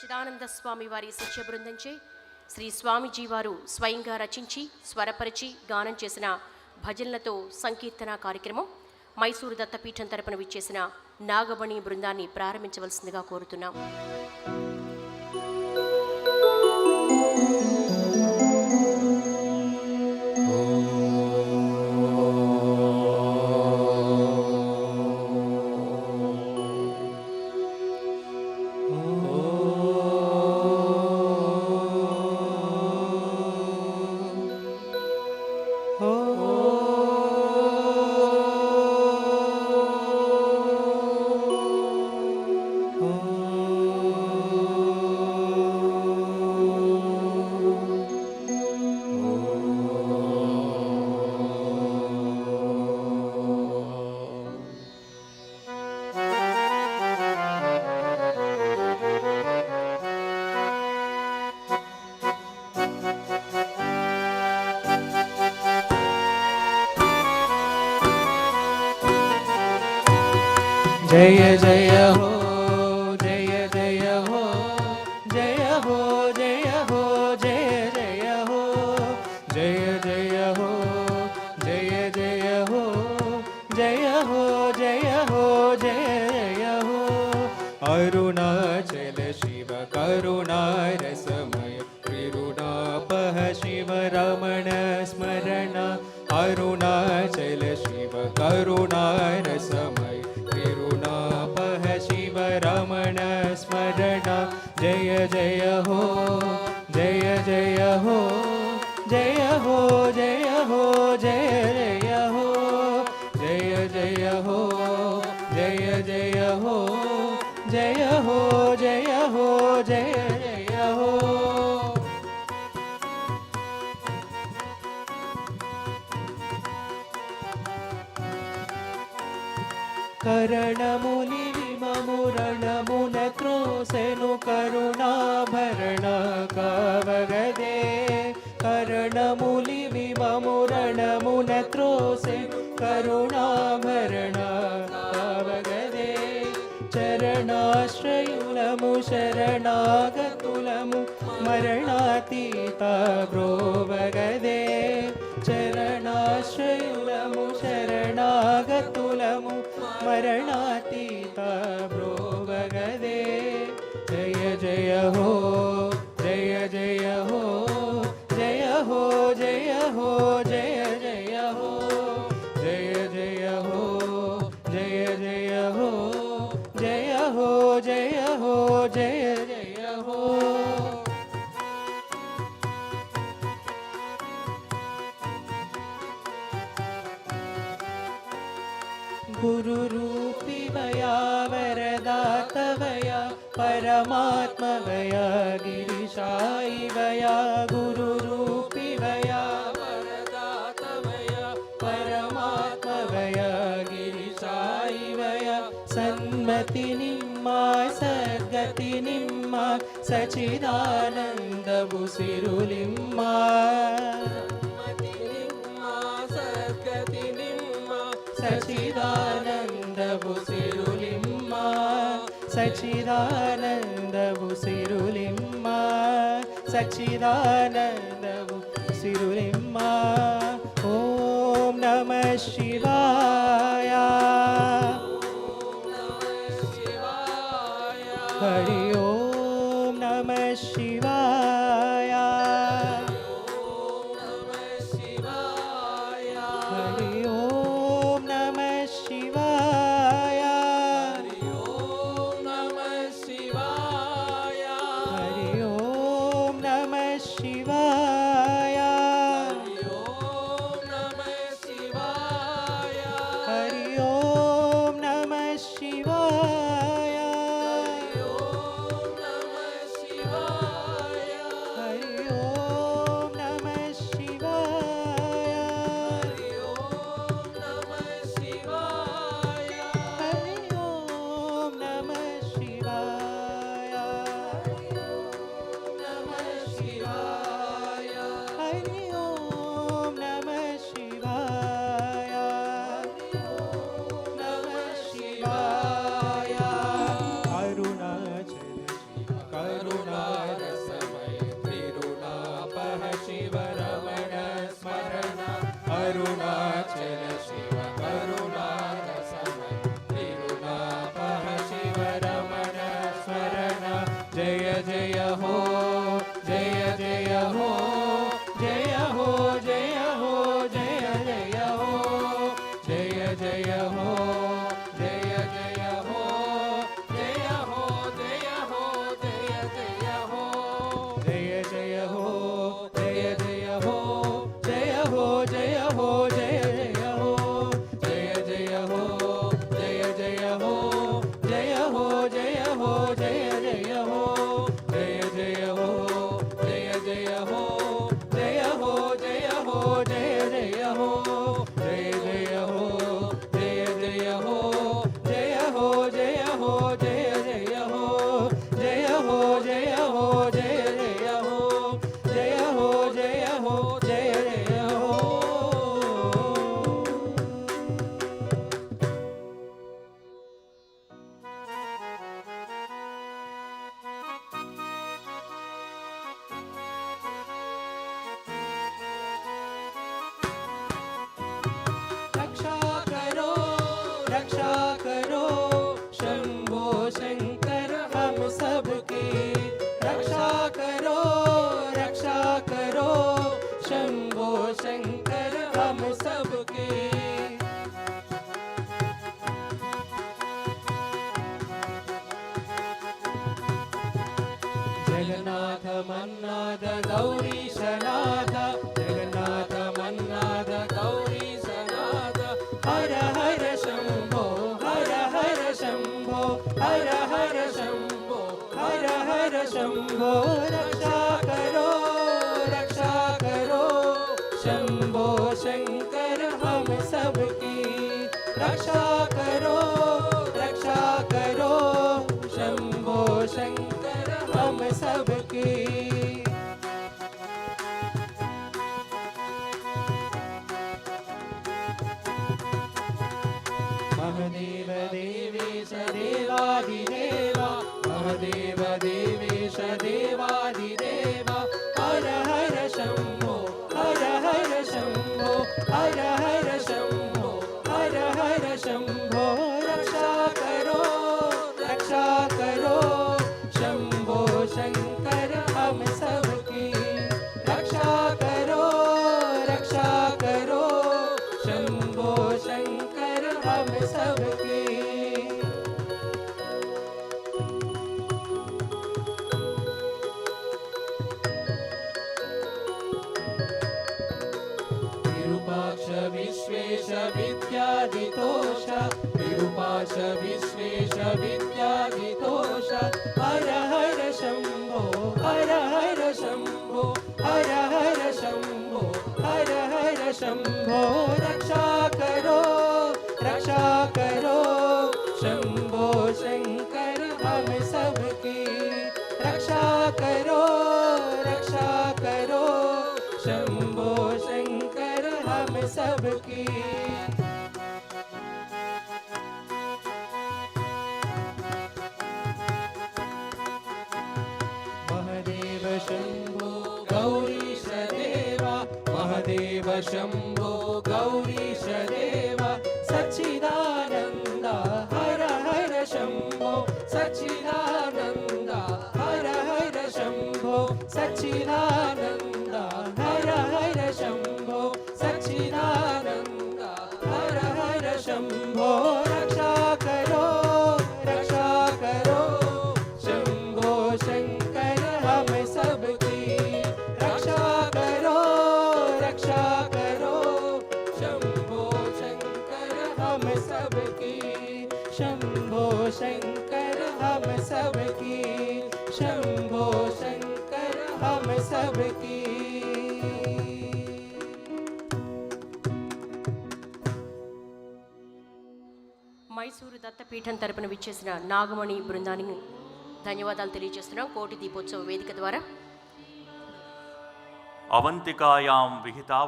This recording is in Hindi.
సచ్చిదానంద స్వామి వారి శిష్య బృందంచే శ్రీ స్వామిజీ వారు స్వయంగా రచించి స్వరపరిచి గానం చేసిన భజనలతో సంకీర్తన కార్యక్రమం మైసూరు దత్తపీఠం తరపున విచ్చేసిన నాగమణి బృందాన్ని ప్రారంభించవలసిందిగా కోరుతున్నాం. जय जय हो जय जय हो जय हो जय हो जय जय हो जय जय हो जय जय हो जय हो जय हो जय जय हो अरुणाचल शिव करुणा रसमय त्रिरुणापः शिव रमण स्मरण अरुणाचल शिव करुणा रसमय शिव रमण स्मरण जय जय हो जय जय हो जय हो जय हो जय जय हो जय जय हो जय जय हो जय हो जय हो जय जय हो करणमुनि विममुरणमुन क्रोसेनु करुणाभरण कावगदे करणमुनि विममुरणमुन क्रोसेनु करुणाभरण कावगदे चरणाश्रयुलमु शरणागतुलमु मरणातीता ब्रोवगदे चरणाश्रयुलमु शरणागतुलमु मरणातीता ब्रोवगदे जय जय हो जय जय हो जय हो जय हो जय जय हो जय जय हो जय जय हो जय हो जय हो जय जय हो गुरुरूपिवया वरदातवया परमात्मवया गिरिशायिवया गुरुरूपिवया वरदातवया परमात्मवया गिरिशायिवया सन्मतिनिम्मा सद्गतिनिम्मा सच्चिदानन्दबुसिरुलिम्मा सच्चिदानन्दबुसिरुलिम्मा सच्चिदानन्दबुसिरुलिम्मा सच्चिदानन्दबुसिरुलिम्मा ॐ नमः शिवाय हरि ॐ नमः शिवाय करुणारसमय त्रिरुणापह शिव रमण स्मरण अरुणाचल शिव करुणारसमय त्रिरुणापह शिव रमण स्मरण जय जय हो जय जय हो जय हो जय हो जय जय हो जय जय हो जय जय हो जय हो जय हो जय जय हो जय जय हो जय जय हो जय हो जय हो जय जय हो जय जय हो जय जय हो जय हो जय हो जय जय हो जय जय हो जय जय हो जय हो जय हो जय जय हो जय जय हो जय जय हो जय हो जय हो जय जय हो जय हो जय हो जय जय हो जय हो जय हो जय जय हो रक्षा करो शंभो शंकर हम सबकी रक्षा करो शंभो शंकर हम सबकी जगन्नाथ मन्नाथ गौरीशनाथ जगन्नाथ मन्नाथ गौरीशनाथ हर हर शंभो हर हर शंभो हर हर शंभो हर हर शंभो रक्षा करो शंभो शंकर हम सबकी रक्षा करो शंभो शंकर हम सबकी महदेव देवेश देवादिदेवा महदेव देवेश देवादिदेवा हर हर शंभो हर हर शंभो हर हर शंभो हर हर शंभो रक्षा करो शंभो शंकर हम सबकी रक्षा करो शंभो शंकर हम सबकी विरूपाक्ष विश्वेश विद्यादितोष विरूपाक्ष विश्वेश विद्यादितोष हर हर शंभो हर हर शंभो हर हर शंभो हर हर शंभो रक्षा करो शंभो शंकर हम सबकी रक्षा करो शंभो शंकर हम सबकी महदेव शंभो गौरीश देवा महदेव शंभो गौरीश देवा सच्चिदानंद हर हर शंभो सच्चिदानंद हर हर शंभो सच्चिदानंद हर हर शंभो सच्चिदानंद हर हर शंभो रक्षा करो शंभो शंकर हम सबकी रक्षा करो शंभो शंकर हम सबकी शंभो शंकर हम सबकी शंभो शंकर हम सबकी మైసూరు దత్తపీఠం తరపున విచ్చేసిన నాగమణి బృందానికి ధన్యవాదాలు తెలియజేస్తున్నాం కోటి దీపోత్సవ వేదిక ద్వారా. అవంతికాయాం విహితావ